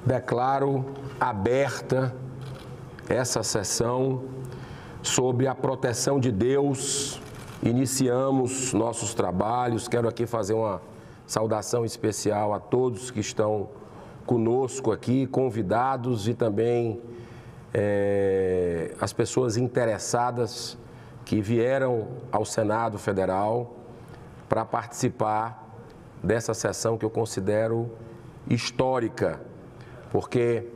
declaro aberta essa sessão sob a proteção de Deus. Iniciamos nossos trabalhos. Quero aqui fazer uma saudação especial a todos que estão conosco aqui, convidados e também as pessoas interessadas que vieram ao Senado Federal para participar dessa sessão que eu considero histórica, porque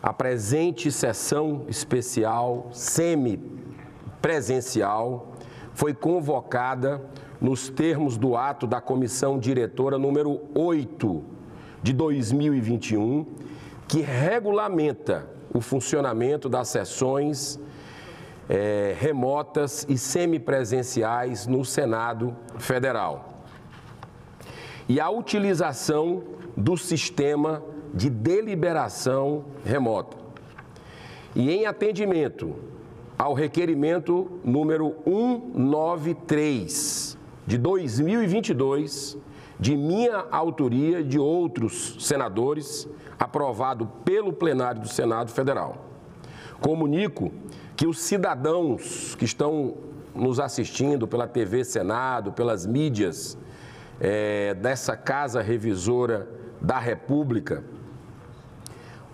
a presente sessão especial, semipresencial, foi convocada nos termos do ato da Comissão Diretora número 8 de 2021, que regulamenta o funcionamento das sessões remotas e semipresenciais no Senado Federal. E a utilização do sistema de deliberação remota. E em atendimento ao requerimento número 193 de 2022, de minha autoria e de outros senadores, aprovado pelo plenário do Senado Federal. Comunico que os cidadãos que estão nos assistindo pela TV Senado, pelas mídias dessa Casa Revisora da República,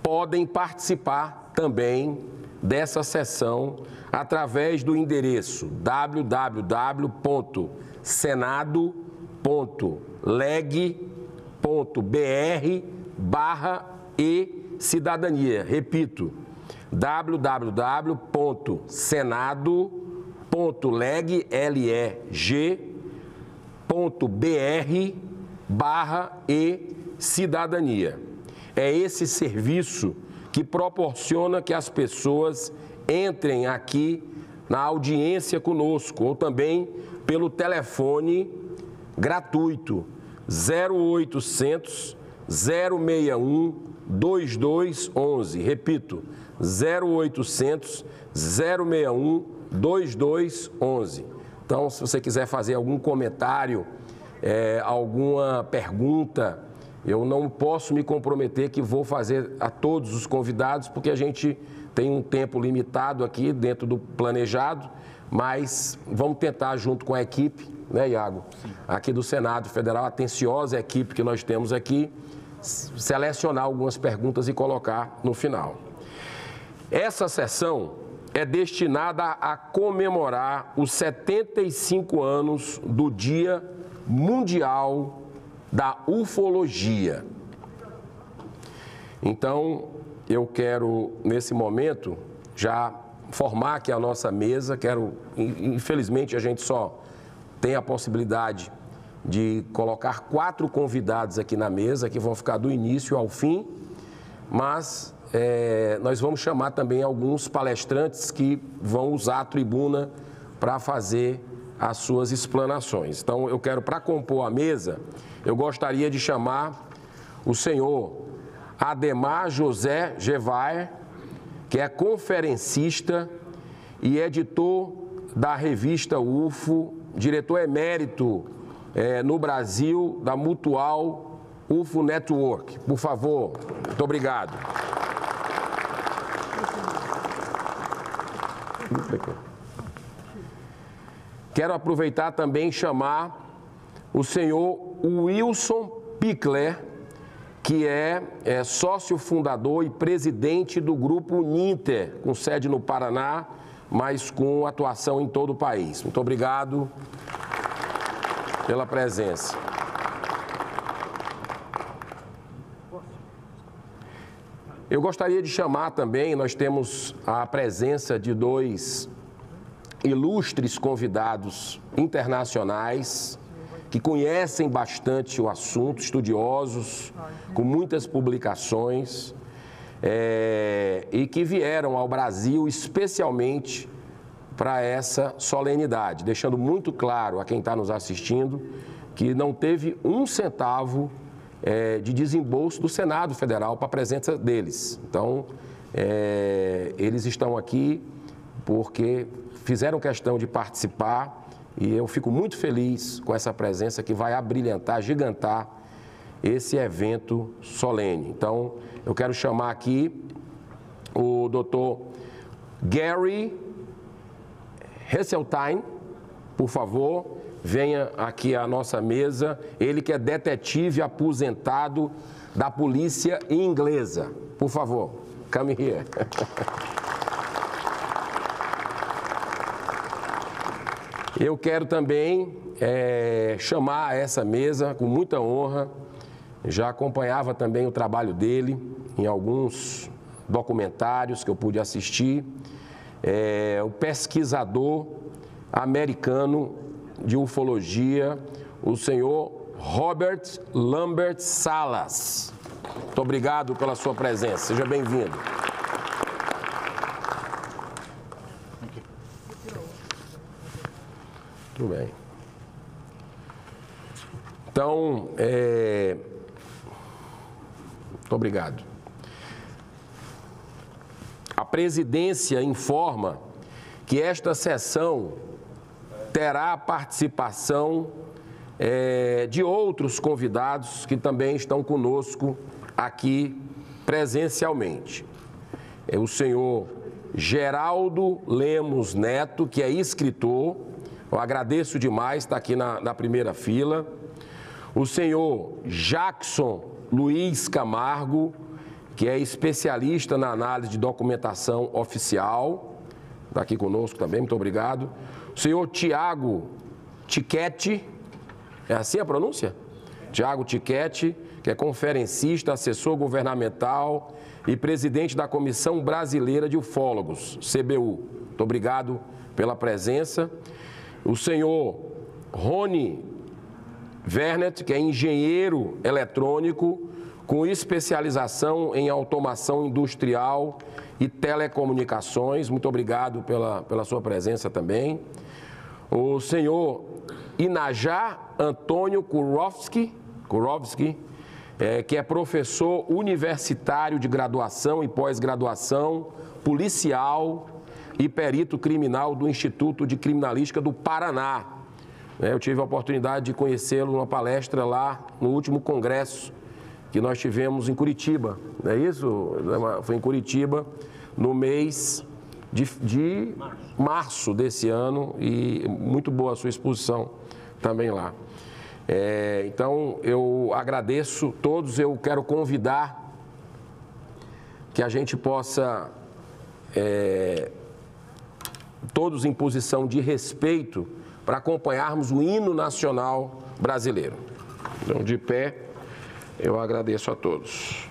podem participar também dessa sessão através do endereço www.senado.leg.br/e-cidadania. Repito, www.senado.leg.br/e-cidadania. É esse serviço que proporciona que as pessoas entrem aqui na audiência conosco, ou também pelo telefone gratuito 0800 061 2211. Repito, 0800 061 2211. Então, se você quiser fazer algum comentário, alguma pergunta, eu não posso me comprometer que vou fazer a todos os convidados, porque a gente tem um tempo limitado aqui dentro do planejado, mas vamos tentar, junto com a equipe, né, Iago? Sim. Aqui do Senado Federal, a atenciosa equipe que nós temos aqui, selecionar algumas perguntas e colocar no final. Essa sessão é destinada a comemorar os 75 anos do Dia Mundial da Ufologia. Então, eu quero, nesse momento, já formar aqui a nossa mesa. Infelizmente, a gente só tem a possibilidade de colocar 4 convidados aqui na mesa, que vão ficar do início ao fim, mas nós vamos chamar também alguns palestrantes que vão usar a tribuna para fazer as suas explanações. Então, eu quero, para compor a mesa, eu gostaria de chamar o senhor Ademar José Gevaer, que é conferencista e editor da revista UFO, diretor emérito no Brasil da Mutual UFO Network. Por favor, muito obrigado. Quero aproveitar também e chamar o senhor Wilson Pickler, que é sócio fundador e presidente do Grupo Uninter, com sede no Paraná, mas com atuação em todo o país. Muito obrigado pela presença. Eu gostaria de chamar também, nós temos a presença de 2 ilustres convidados internacionais que conhecem bastante o assunto, estudiosos, com muitas publicações, e que vieram ao Brasil especialmente para essa solenidade, deixando muito claro a quem está nos assistindo que não teve um centavo de desembolso do Senado Federal para a presença deles. Então, eles estão aqui porque fizeram questão de participar, e eu fico muito feliz com essa presença que vai abrilhantar, gigantar esse evento solene. Então, eu quero chamar aqui o Dr. Gary Hesseltine, por favor, venha aqui à nossa mesa. Ele que é detetive aposentado da polícia inglesa. Por favor, come here. Eu quero também chamar a essa mesa com muita honra. Já acompanhava também o trabalho dele em alguns documentários que eu pude assistir. O pesquisador americano de ufologia, o senhor Robert Lambert Salas. Muito obrigado pela sua presença. Seja bem-vindo. Tudo bem. Então, muito obrigado. A presidência informa que esta sessão terá a participação de outros convidados que também estão conosco aqui presencialmente. O senhor Geraldo Lemos Neto, que é escritor, eu agradeço demais, está aqui na primeira fila. O senhor Jackson Luiz Camargo, que é especialista na análise de documentação oficial, está aqui conosco também, muito obrigado. O senhor Tiago Tiquete, é assim a pronúncia? Tiago Tiquete, que é conferencista, assessor governamental e presidente da Comissão Brasileira de Ufólogos, CBU. Muito obrigado pela presença. O senhor Rony Vernet, que é engenheiro eletrônico, com especialização em automação industrial e telecomunicações. Muito obrigado pela sua presença também. O senhor Inajá Antônio Kurovski, que é professor universitário de graduação e pós-graduação, policial e perito criminal do Instituto de Criminalística do Paraná. Eu tive a oportunidade de conhecê-lo numa palestra lá no último congresso que nós tivemos em Curitiba, não é isso? Foi em Curitiba no mês de março desse ano, e muito boa a sua exposição também lá. Então, eu agradeço todos, eu quero convidar que a gente possa, todos em posição de respeito, para acompanharmos o hino nacional brasileiro. Então, de pé, eu agradeço a todos.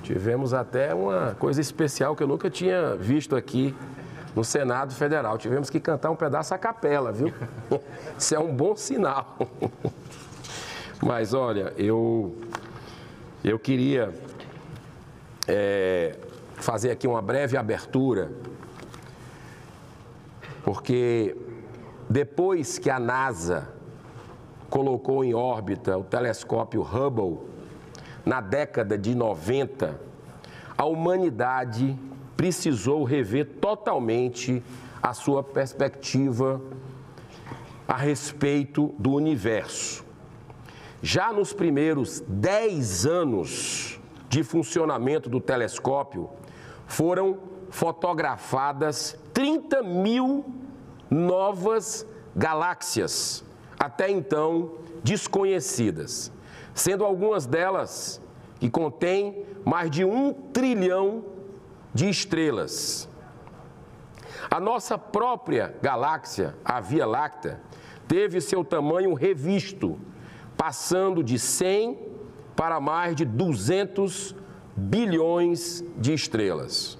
Tivemos até uma coisa especial que eu nunca tinha visto aqui no Senado Federal. Tivemos que cantar um pedaço a capela, viu? Isso é um bom sinal. Mas, olha, eu queria fazer aqui uma breve abertura, porque depois que a NASA colocou em órbita o telescópio Hubble, na década de 90, a humanidade precisou rever totalmente a sua perspectiva a respeito do universo. Já nos primeiros 10 anos de funcionamento do telescópio, foram fotografadas 30 mil novas galáxias, até então desconhecidas, sendo algumas delas que contêm mais de 1 trilhão de estrelas. A nossa própria galáxia, a Via Láctea, teve seu tamanho revisto, passando de 100 para mais de 200 bilhões de estrelas.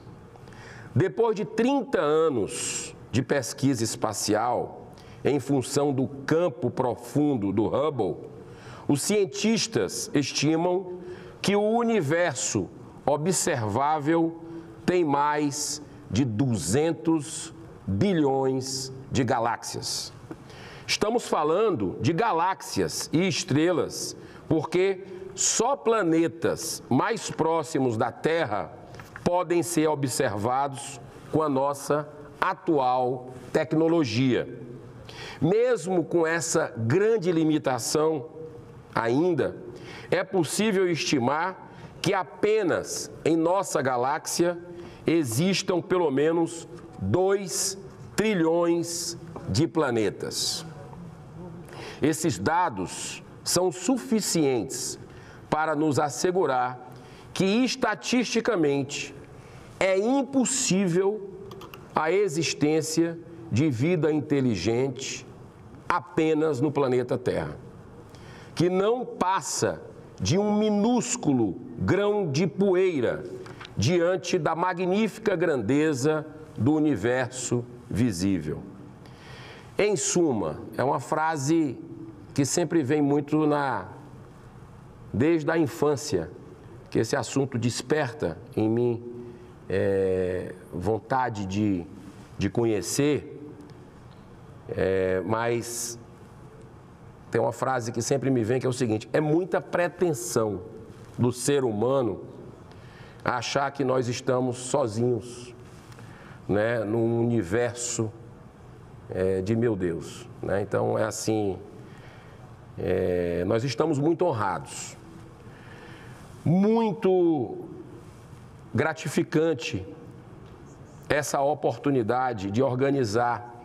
Depois de 30 anos de pesquisa espacial, em função do campo profundo do Hubble, os cientistas estimam que o universo observável tem mais de 200 bilhões de galáxias. Estamos falando de galáxias e estrelas, porque só planetas mais próximos da Terra podem ser observados com a nossa atual tecnologia. Mesmo com essa grande limitação, ainda é possível estimar que apenas em nossa galáxia existam pelo menos 2 trilhões de planetas. Esses dados são suficientes para nos assegurar que, estatisticamente, é impossível a existência de vida inteligente apenas no planeta Terra, que não passa de um minúsculo grão de poeira diante da magnífica grandeza do universo visível. Em suma, é uma frase que sempre vem muito desde a infância, que esse assunto desperta em mim vontade de conhecer, mas tem uma frase que sempre me vem que é o seguinte: é muita pretensão do ser humano achar que nós estamos sozinhos, né, num universo de meu Deus, né? Então é assim, nós estamos muito honrados. Muito gratificante essa oportunidade de organizar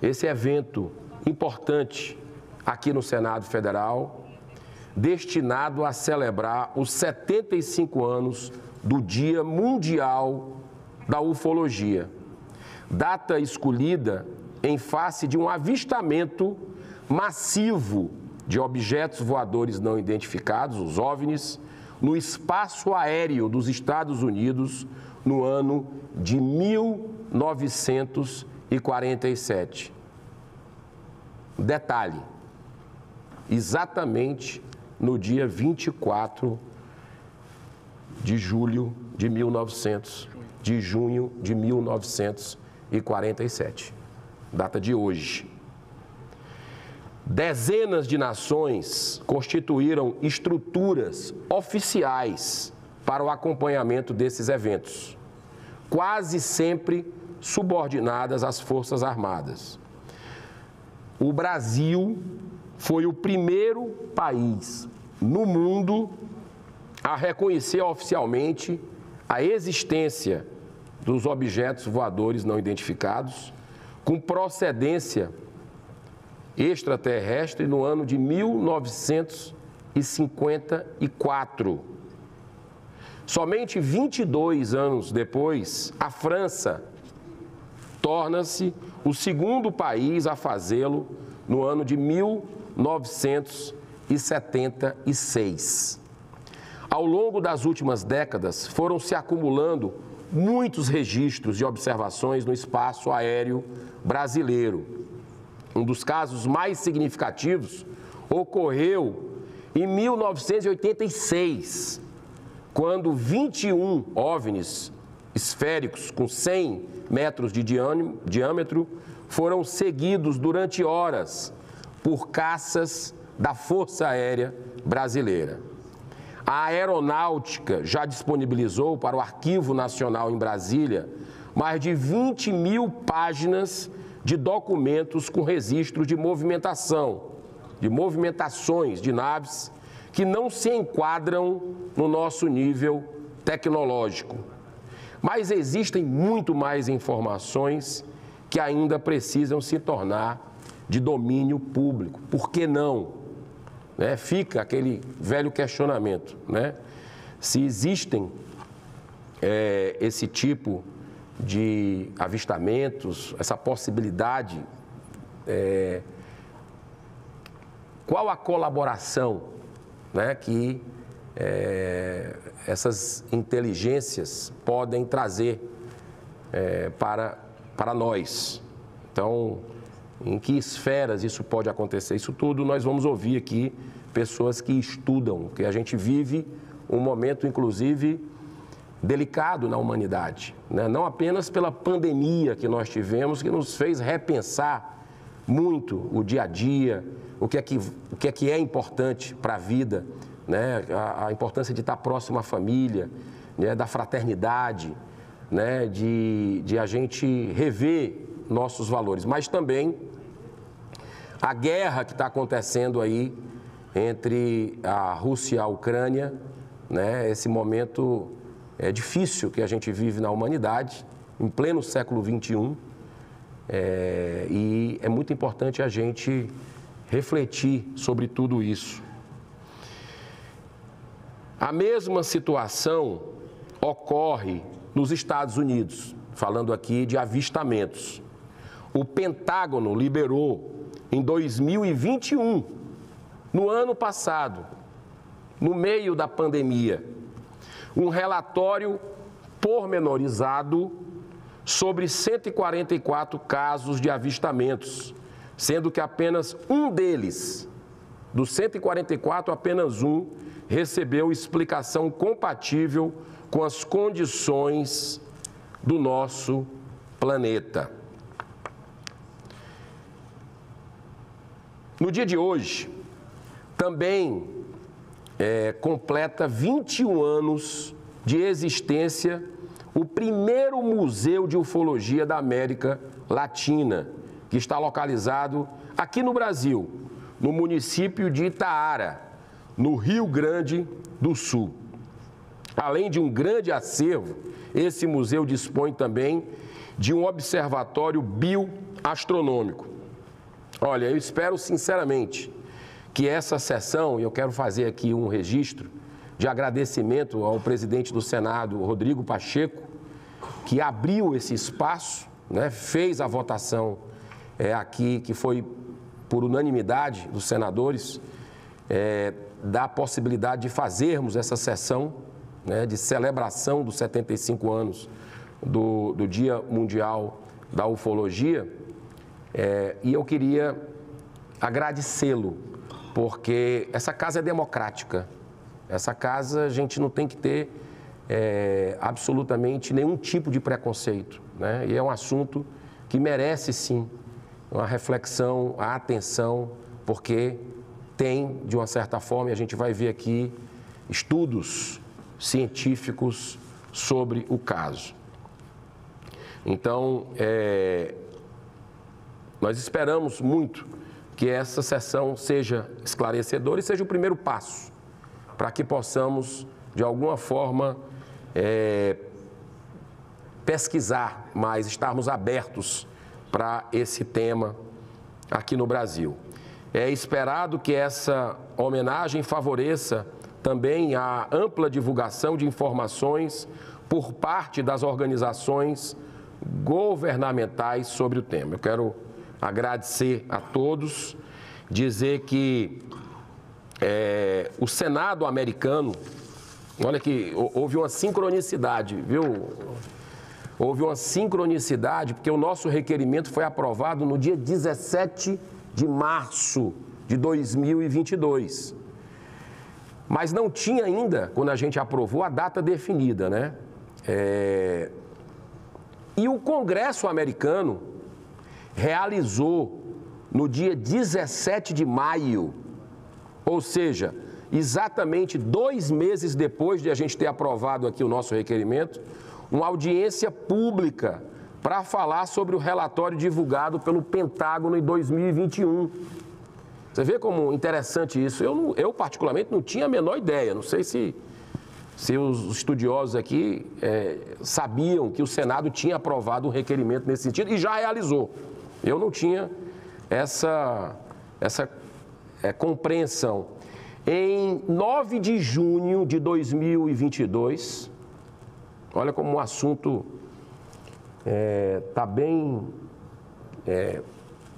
esse evento importante aqui no Senado Federal, destinado a celebrar os 75 anos do Dia Mundial da Ufologia, data escolhida em face de um avistamento massivo de objetos voadores não identificados, os OVNIs, no espaço aéreo dos Estados Unidos no ano de 1947. Detalhe, exatamente no dia 24 de junho de 1947, data de hoje. Dezenas de nações constituíram estruturas oficiais para o acompanhamento desses eventos, quase sempre subordinadas às Forças Armadas. O Brasil foi o primeiro país no mundo a reconhecer oficialmente a existência dos objetos voadores não identificados com procedência extraterrestre no ano de 1954. Somente 22 anos depois, a França torna-se o segundo país a fazê-lo no ano de 1976. Ao longo das últimas décadas, foram se acumulando muitos registros de observações no espaço aéreo brasileiro. Um dos casos mais significativos ocorreu em 1986, quando 21 OVNIs esféricos com 100 metros de diâmetro foram seguidos durante horas por caças da Força Aérea Brasileira. A Aeronáutica já disponibilizou para o Arquivo Nacional em Brasília mais de 20 mil páginas de documentos com registro de movimentações de naves que não se enquadram no nosso nível tecnológico. Mas existem muito mais informações que ainda precisam se tornar de domínio público. Por que não? Fica aquele velho questionamento, né? Se existem esse tipo de avistamentos, essa possibilidade, qual a colaboração, né, que essas inteligências podem trazer para nós? Então, em que esferas isso pode acontecer? Isso tudo nós vamos ouvir aqui pessoas que estudam, que a gente vive um momento, inclusive, delicado na humanidade, né? Não apenas pela pandemia que nós tivemos, que nos fez repensar muito o dia a dia, o que é importante para a vida, né? A importância de estar próximo à família, né? Da fraternidade, né? De a gente rever nossos valores, mas também a guerra que está acontecendo aí entre a Rússia e a Ucrânia, né? Esse momento difícil que a gente vive na humanidade, em pleno século XXI, e é muito importante a gente refletir sobre tudo isso. A mesma situação ocorre nos Estados Unidos, falando aqui de avistamentos. O Pentágono liberou em 2021, no ano passado, no meio da pandemia, um relatório pormenorizado sobre 144 casos de avistamentos, sendo que apenas um deles, dos 144, apenas um, recebeu explicação compatível com as condições do nosso planeta. No dia de hoje, também completa 21 anos de existência o primeiro museu de ufologia da América Latina, que está localizado aqui no Brasil, no município de Itaara, no Rio Grande do Sul. Além de um grande acervo, esse museu dispõe também de um observatório bioastronômico. Olha, eu espero sinceramente que essa sessão, e eu quero fazer aqui um registro de agradecimento ao presidente do Senado, Rodrigo Pacheco, que abriu esse espaço, né, fez a votação aqui, que foi por unanimidade dos senadores, da possibilidade de fazermos essa sessão, né, de celebração dos 75 anos do Dia Mundial da Ufologia, e eu queria agradecê-lo, porque essa casa é democrática, essa casa a gente não tem que ter absolutamente nenhum tipo de preconceito, né? E é um assunto que merece sim uma reflexão, a atenção, porque tem, de uma certa forma, e a gente vai ver aqui, estudos científicos sobre o caso. Então, nós esperamos muito que essa sessão seja esclarecedora e seja o primeiro passo para que possamos, de alguma forma, pesquisar mais, estarmos abertos para esse tema aqui no Brasil. É esperado que essa homenagem favoreça também a ampla divulgação de informações por parte das organizações governamentais sobre o tema. Eu quero agradecer a todos, dizer que o Senado americano, olha que houve uma sincronicidade, viu? Houve uma sincronicidade, porque o nosso requerimento foi aprovado no dia 17 de março de 2022. Mas não tinha ainda, quando a gente aprovou, a data definida, né? E o Congresso americano realizou no dia 17 de maio, ou seja, exatamente 2 meses depois de a gente ter aprovado aqui o nosso requerimento, uma audiência pública para falar sobre o relatório divulgado pelo Pentágono em 2021. Você vê como interessante isso? Eu particularmente, não tinha a menor ideia. Não sei se os estudiosos aqui sabiam que o Senado tinha aprovado um requerimento nesse sentido e já realizou. Eu não tinha essa compreensão. Em 9 de junho de 2022, olha como o assunto está bem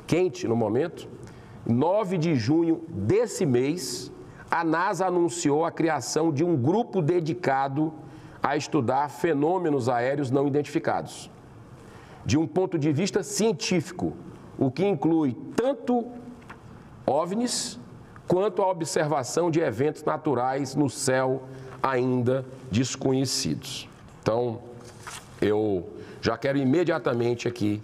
quente no momento. 9 de junho desse mês, a NASA anunciou a criação de um grupo dedicado a estudar fenômenos aéreos não identificados, de um ponto de vista científico, o que inclui tanto OVNIs quanto a observação de eventos naturais no céu ainda desconhecidos. Então, eu já quero imediatamente aqui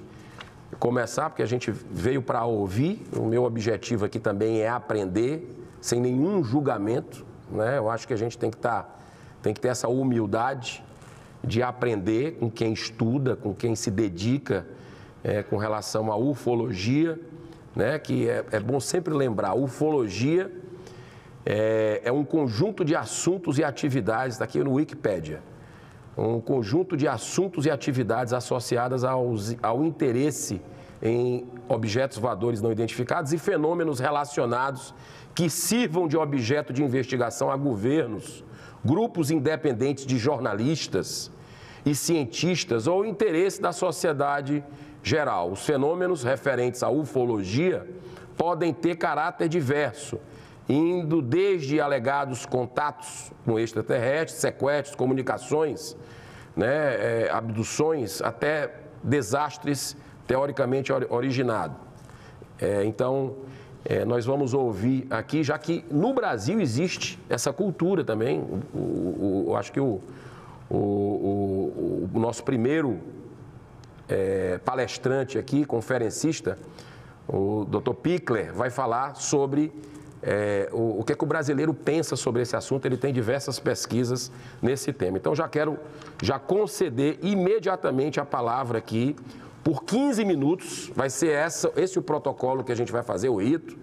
começar, porque a gente veio para ouvir. O meu objetivo aqui também é aprender, sem nenhum julgamento, né? Eu acho que a gente tem que ter essa humildade de aprender com quem estuda, com quem se dedica com relação à ufologia, né? Que é bom sempre lembrar, ufologia é um conjunto de assuntos e atividades, está aqui no Wikipédia, um conjunto de assuntos e atividades associadas ao interesse em objetos voadores não identificados e fenômenos relacionados que sirvam de objeto de investigação a governos, grupos independentes de jornalistas e cientistas ou interesse da sociedade geral. Os fenômenos referentes à ufologia podem ter caráter diverso, indo desde alegados contatos com extraterrestres, sequestros, comunicações, né, abduções, até desastres teoricamente originados. Então, nós vamos ouvir aqui, já que no Brasil existe essa cultura também. Eu acho que o nosso primeiro palestrante aqui, conferencista, o Dr. Pickler, vai falar sobre o que é que o brasileiro pensa sobre esse assunto. Ele tem diversas pesquisas nesse tema. Então, já quero conceder imediatamente a palavra aqui, por 15 minutos, vai ser esse o protocolo que a gente vai fazer, o rito.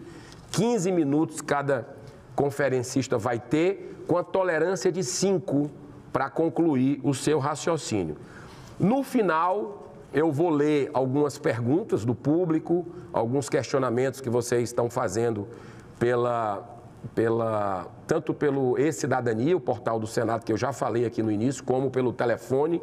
15 minutos cada conferencista vai ter, com a tolerância de 5 para concluir o seu raciocínio. No final, eu vou ler algumas perguntas do público, alguns questionamentos que vocês estão fazendo tanto pelo E-Cidadania, o portal do Senado, que eu já falei aqui no início, como pelo telefone,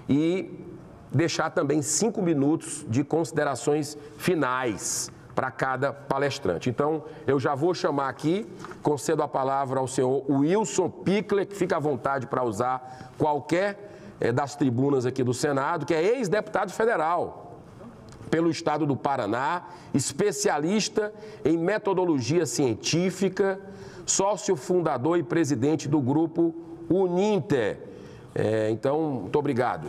e deixar também 5 minutos de considerações finais para cada palestrante. Então, eu já vou chamar aqui, concedo a palavra ao senhor Wilson Pickler, que fica à vontade para usar qualquer das tribunas aqui do Senado, que é ex-deputado federal pelo estado do Paraná, especialista em metodologia científica, sócio fundador e presidente do grupo Uninter. Então, muito obrigado.